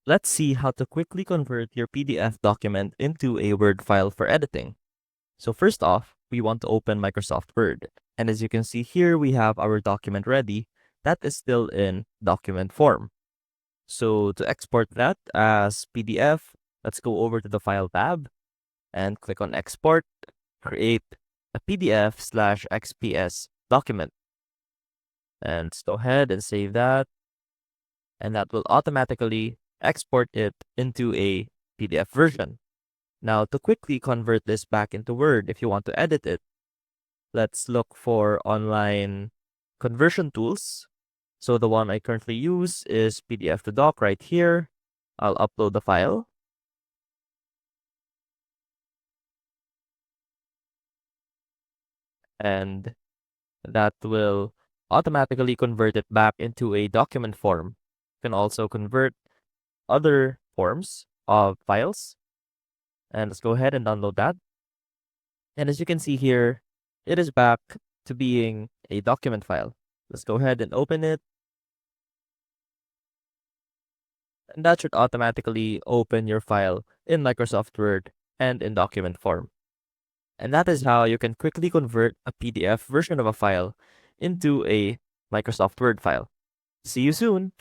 Let's see how to quickly convert your PDF document into a Word file for editing. So first off, we want to open Microsoft Word. And as you can see here, we have our document ready. That is still in document form. So to export that as PDF, let's go over to the File tab and click on Export, create a PDF/XPS document. And let's go ahead and save that. And that will automatically export it into a PDF version. Now, to quickly convert this back into Word, if you want to edit it, let's look for online conversion tools. So the one I currently use is PDF to Doc right here. I'll upload the file. And that will automatically convert it back into a document form. You can also convert other forms of files. And let's go ahead and download that. And as you can see here, it is back to being a document file. Let's go ahead and open it. And that should automatically open your file in Microsoft Word and in document form. And that is how you can quickly convert a PDF version of a file into a Microsoft Word file. See you soon!